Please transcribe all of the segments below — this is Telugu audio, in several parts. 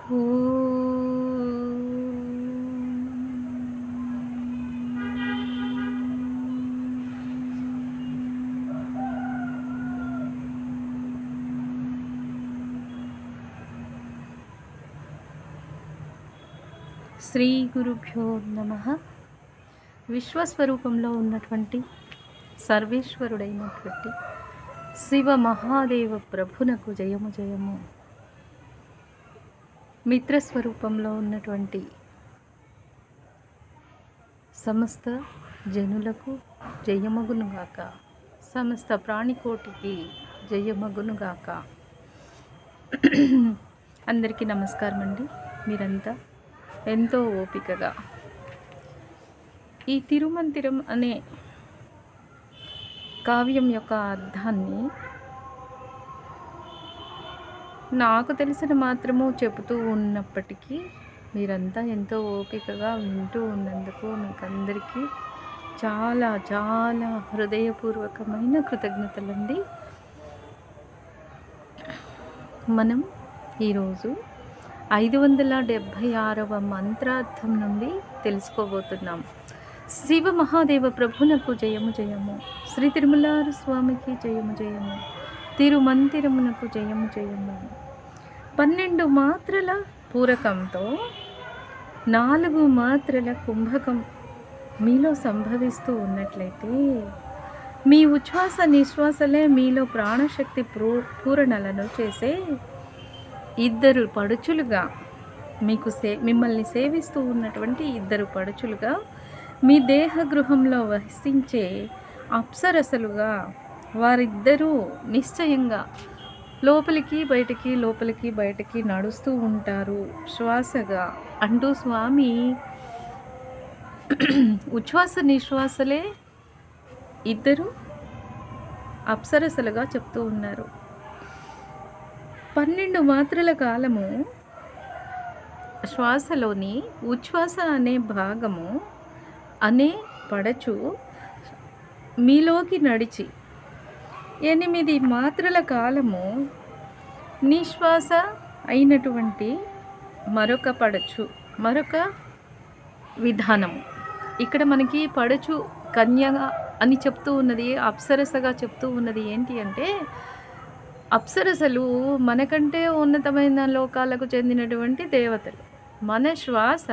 శ్రీ గురుభ్యో నమః. విశ్వస్వరూపంలో ఉన్నటువంటి సర్వేశ్వరుడైనటువంటి శివ మహాదేవ ప్రభునకు జయము జయము. మిత్రస్వరూపంలో ఉన్నటువంటి సమస్త జనులకు జయమగునుగాక, సమస్త ప్రాణికోటికి జయమగునుగాక. అందరికీ నమస్కారం అండి. మీరంతా ఎంతో ఓపికగా ఈ తిరుమంతిరం అనే కావ్యం యొక్క అర్థాన్ని నాకు తెలిసిన మాత్రము చెబుతూ ఉన్నప్పటికీ మీరంతా ఎంతో ఓపికగా వింటూ ఉన్నందుకు మీకు అందరికీ చాలా చాలా హృదయపూర్వకమైన కృతజ్ఞతలండి. మనం ఈరోజు 576వ మంత్రార్థం నుండి తెలుసుకోబోతున్నాం. శివ మహాదేవ ప్రభునకు జయము జయము, శ్రీ తిరుమలారు స్వామికి జయము జయము, తిరుమంతిరమునకు జయము జయము. 12 మాత్రల పూరకంతో 4 మాత్రల కుంభకం మీలో సంభవిస్తూ ఉన్నట్లయితే మీ ఉచ్ఛ్వాస నిశ్వాసలే మీలో ప్రాణశక్తి పూరణలను చేసే 2 పడుచులుగా మిమ్మల్ని సేవిస్తూ ఉన్నటువంటి 2 పడుచులుగా మీ దేహ గృహంలో వసించే అప్సరసలుగా వారిద్దరూ నిశ్చయంగా లోపలికి బయటికి నడుస్తూ ఉంటారు శ్వాసగా అంటూ స్వామి ఉచ్ఛ్వాస నిశ్వాసలే 2 అప్సరసలుగా చెప్తూ ఉన్నారు. 12 మాత్రల కాలము శ్వాసలోని ఉచ్ఛ్వాస అనే భాగము అనే పడచు మీలోకి నడిచి 8 మాత్రల కాలము నిశ్వాస అయినటువంటి మరొక పడచు, మరొక విధానము. ఇక్కడ మనకి పడచు కన్య అని చెప్తూ ఉన్నది, అప్సరసగా చెప్తూ ఉన్నది ఏంటి అంటే, అప్సరసలు మనకంటే ఉన్నతమైన లోకాలకు చెందినటువంటి దేవతలు. మన శ్వాస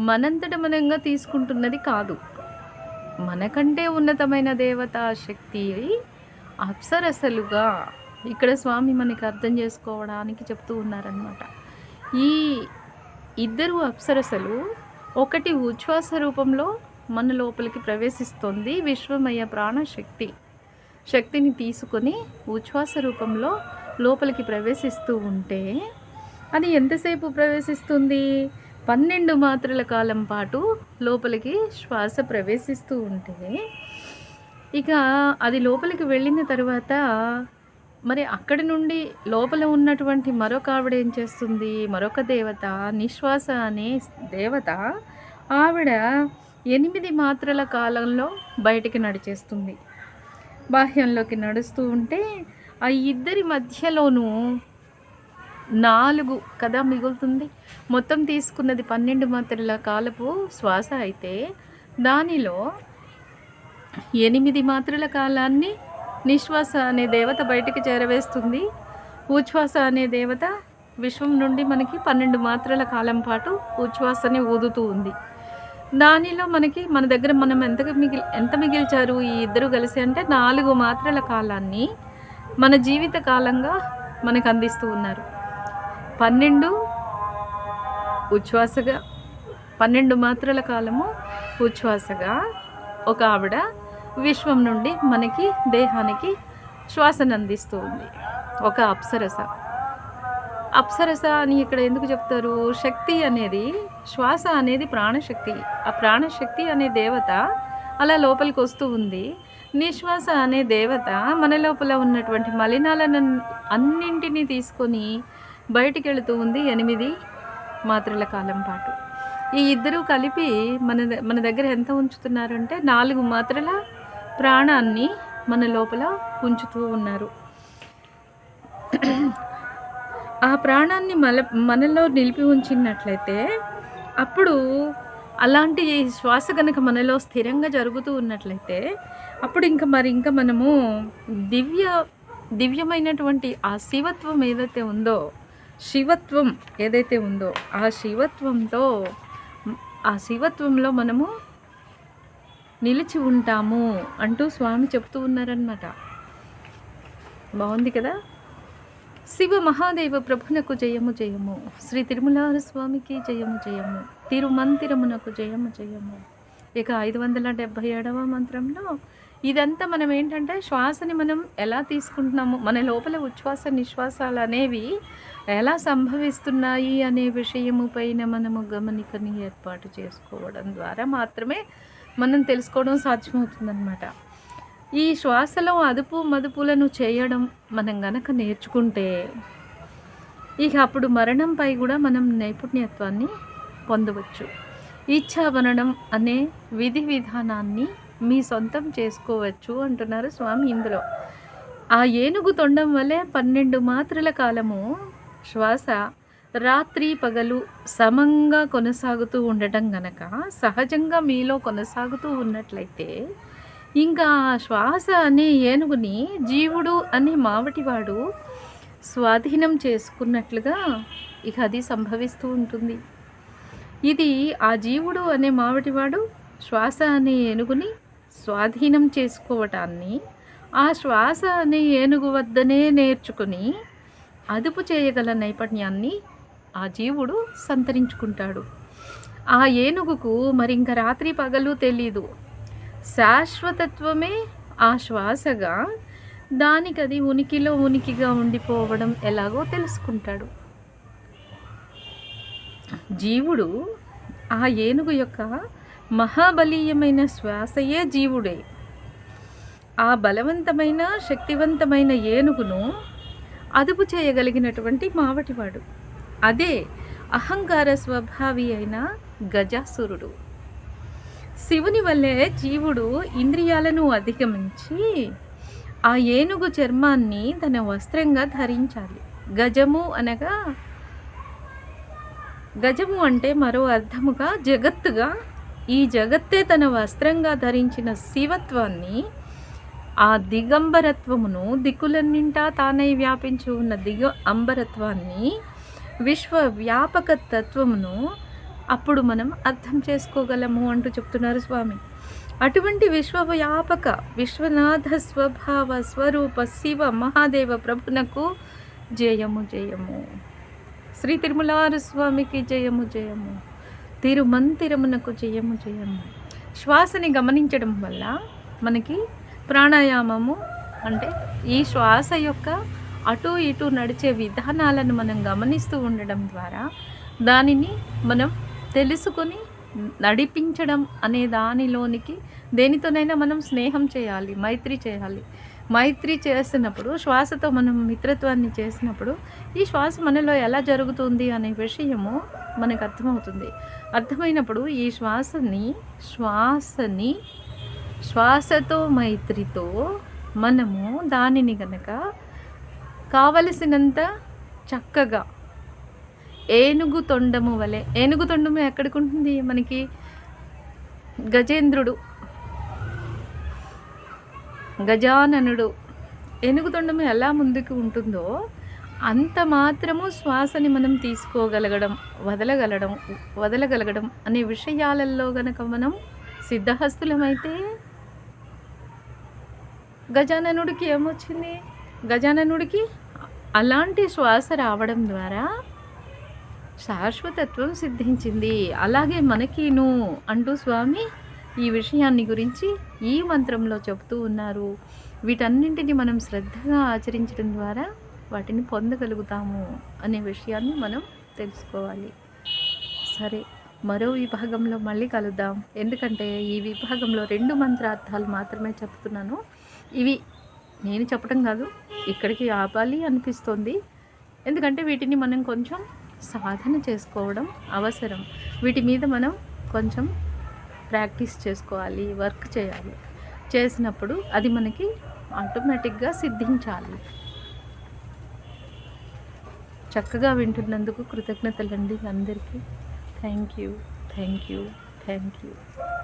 మనంతట మనంగా తీసుకుంటున్నది కాదు. మనకంటే ఉన్నతమైన దేవతా శక్తి అప్సరసలుగా ఇక్కడ స్వామి మనకి అర్థం చేసుకోవడానికి చెప్తూ ఉన్నారనమాట. ఈ 2 అప్సరసలు, ఒకటి ఉచ్ఛ్వాస రూపంలో మన లోపలికి ప్రవేశిస్తుంది. విశ్వమయ శక్తిని తీసుకొని ఉచ్ఛ్వాస రూపంలో లోపలికి ప్రవేశిస్తూ ఉంటే అది ఎంతసేపు ప్రవేశిస్తుంది? 12 మాత్రల కాలం పాటు లోపలికి శ్వాస ప్రవేశిస్తూ ఉంటే ఇక అది లోపలికి వెళ్ళిన తర్వాత మరి అక్కడి నుండి లోపల ఉన్నటువంటి మరొక ఆవిడ ఏం చేస్తుంది? మరొక దేవత, నిశ్వాస అనే దేవత, ఆవిడ 8 మాత్రల కాలంలో బయటికి నడిచేస్తుంది. బాహ్యంలోకి నడుస్తూ ఉంటే ఆ 2 మధ్యలోనూ 4 కదా మిగులుతుంది. మొత్తం తీసుకున్నది 12 మాత్రల కాలపు శ్వాస అయితే దానిలో 8 మాత్రల కాలాన్ని నిశ్వాస అనే దేవత బయటికి చేరవేస్తుంది. ఉచ్ఛ్వాస అనే దేవత విశ్వం నుండి మనకి 12 మాత్రల కాలం పాటు ఉచ్ఛ్వాసని ఊదుతూ ఉంది. దానిలో మనకి మన దగ్గర మనం ఎంత మిగిల్చారు ఈ 2 కలిసి అంటే 4 మాత్రల కాలాన్ని మన జీవిత కాలంగా మనకు అందిస్తూ ఉన్నారు. 12 ఉచ్ఛ్వాసగా, 12 మాత్రల కాలము ఉచ్ఛ్వాసగా ఒక ఆవిడ విశ్వం నుండి మనకి దేహానికి శ్వాసను అందిస్తూ ఉంది. ఒక అప్సరస అని ఇక్కడ ఎందుకు చెప్తారు? శక్తి అనేది, శ్వాస అనేది ప్రాణశక్తి. ఆ ప్రాణశక్తి అనే దేవత అలా లోపలికి వస్తూ ఉంది. నిశ్వాస అనే దేవత మన లోపల ఉన్నటువంటి మలినాలను అన్నింటినీ తీసుకొని బయటికి వెళుతూ ఉంది 8 మాత్రల కాలం పాటు. ఈ 2 కలిపి మన దగ్గర ఎంత ఉంచుతున్నారంటే 4 మాత్రల ప్రాణాన్ని మన లోపల ఉంచుతూ ఉన్నారు. ఆ ప్రాణాన్ని మనలో నిలిపి ఉంచినట్లయితే, అప్పుడు అలాంటి శ్వాస గనక మనలో స్థిరంగా జరుగుతూ ఉన్నట్లయితే, అప్పుడు ఇంక మనము దివ్య దివ్యమైనటువంటి ఆ శివత్వం ఏదైతే ఉందో, శివత్వం ఏదైతే ఉందో, ఆ శివత్వంతో ఆ శివత్వంలో మనము నిలిచి ఉంటాము అంటూ స్వామి చెప్తూ ఉన్నారనమాట. బావుంది కదా! శివ మహాదేవ ప్రభునకు జయము జయము, శ్రీ తిరుమలార స్వామికి జయము జయము, తిరుమంతిరమునకు జయము జయము. ఇక 577వ మంత్రంలో ఇదంతా మనం ఏంటంటే శ్వాసని మనం ఎలా తీసుకుంటున్నాము, మన లోపల ఉచ్ఛ్వాస నిశ్వాసాలు అనేవి ఎలా సంభవిస్తున్నాయి అనే విషయము పైన మనము గమనికని ఏర్పాటు చేసుకోవడం ద్వారా మాత్రమే మనం తెలుసుకోవడం సాధ్యమవుతుందన్నమాట. ఈ శ్వాసలో అదుపు మదుపులను చేయడం మనం గనక నేర్చుకుంటే, ఇక అప్పుడు మరణంపై కూడా మనం నైపుణ్యత్వాన్ని పొందవచ్చు. ఇచ్ఛావరణం అనే విధి విధానాన్ని మీ సొంతం చేసుకోవచ్చు అంటున్నారు స్వామి ఇందులో. ఆ ఏనుగు తొండం వలె 12 మాత్రల కాలము శ్వాస రాత్రి పగలు సమంగా కొనసాగుతూ ఉండటం గనక సహజంగా మీలో కొనసాగుతూ ఉన్నట్లయితే, ఇంకా ఆ శ్వాస అనే ఏనుగుని జీవుడు అనే మావటివాడు స్వాధీనం చేసుకున్నట్లుగా ఇక అది సంభవిస్తూ ఉంటుంది. ఇది ఆ జీవుడు అనే మావటివాడు శ్వాస అనే ఏనుగుని స్వాధీనం చేసుకోవటాన్ని ఆ శ్వాస అనే ఏనుగు వద్దనే నేర్చుకుని అదుపు చేయగల నైపుణ్యాన్ని ఆ జీవుడు సంతరించుకుంటాడు. ఆ ఏనుగుకు మరింక రాత్రి పగలు తెలీదు. శాశ్వతత్వమే ఆ శ్వాసగా దానికది ఉనికిలో ఉనికిగా ఉండిపోవడం ఎలాగో తెలుసుకుంటాడు. జీవుడు ఆ ఏనుగు యొక్క మహాబలీయమైన శ్వాసయే జీవుడే. ఆ బలవంతమైన శక్తివంతమైన ఏనుగును అదుపు చేయగలిగినటువంటి మావటివాడు. అదే అహంకార స్వభావి అయిన గజాసురుడు. శివుని వల్లే జీవుడు ఇంద్రియాలను అధిగమించి ఆ ఏనుగు చర్మాన్ని తన వస్త్రంగా ధరించాలి. గజము అనగా, గజము అంటే మరో అర్థముగా జగత్తుగా, ఈ జగత్తే తన వస్త్రంగా ధరించిన శివత్వాన్ని, ఆ దిగంబరత్వమును, దిక్కులన్నింటా తానై వ్యాపించి ఉన్న అంబరత్వాన్ని, విశ్వవ్యాపక తత్వమును అప్పుడు మనం అర్థం చేసుకోగలము అంటూ చెప్తున్నారు స్వామి. అటువంటి విశ్వవ్యాపక విశ్వనాథ స్వభావ స్వరూప శివ మహాదేవ ప్రభునకు జయము జయము, శ్రీ తిరుమలార స్వామికి జయము జయము, తిరుమంతిరమునకు జయము జయము. శ్వాసని గమనించడం వల్ల మనకి ప్రాణాయామము అంటే ఈ శ్వాస యొక్క అటు ఇటు నడిచే విధానాలను మనం గమనిస్తూ ఉండడం ద్వారా దానిని మనం తెలుసుకొని నడిపించడం అనే దానిలోనికి దేనితోనైనా మనం స్నేహం చేయాలి, మైత్రి చేయాలి. మైత్రి చేసినప్పుడు, శ్వాసతో మనం మిత్రత్వాన్ని చేసినప్పుడు ఈ శ్వాస మనలో ఎలా జరుగుతుంది అనే విషయము మనకు అర్థమవుతుంది. అర్థమైనప్పుడు ఈ శ్వాసతో మైత్రితో మనము దానిని గనక కావలసినంత చక్కగా ఏనుగు తొండము వలె, ఏనుగు తొండము ఎక్కడికి ఉంటుంది మనకి, గజేంద్రుడు గజాననుడు ఏనుగు తొండము ఎలా ముందుకు ఉంటుందో అంత మాత్రము శ్వాసని మనం తీసుకోగలగడం, వదలగలగడం అనే విషయాలలో గనక మనం సిద్ధహస్తులమైతే, గజాననుడికి ఏమొచ్చింది, గజాననుడికి అలాంటి శ్వాస రావడం ద్వారా శాశ్వతత్వం సిద్ధించింది. అలాగే మనకిను అంటూ స్వామి ఈ విషయాన్ని గురించి ఈ మంత్రంలో చెబుతూ ఉన్నారు. వీటన్నింటిని మనం శ్రద్ధగా ఆచరించడం ద్వారా వాటిని పొందగలుగుతాము అనే విషయాన్ని మనం తెలుసుకోవాలి. సరే, మరో విభాగంలో మళ్ళీ కలుద్దాం. ఎందుకంటే ఈ విభాగంలో 2 మంత్రార్థాలు మాత్రమే చెప్తున్నాను. ఇవి నేను చెప్పడం కాదు, ఇక్కడికి ఆపాలి అనిపిస్తుంది. ఎందుకంటే వీటిని మనం కొంచెం సాధన చేసుకోవడం అవసరం. వీటి మీద మనం కొంచెం ప్రాక్టీస్ చేసుకోవాలి, వర్క్ చేయాలి. చేసినప్పుడు అది మనకి ఆటోమేటిక్గా సిద్ధించాలి. చక్కగా వింటున్నందుకు కృతజ్ఞతలండి అందరికీ. Thank you. Thank you. Thank you.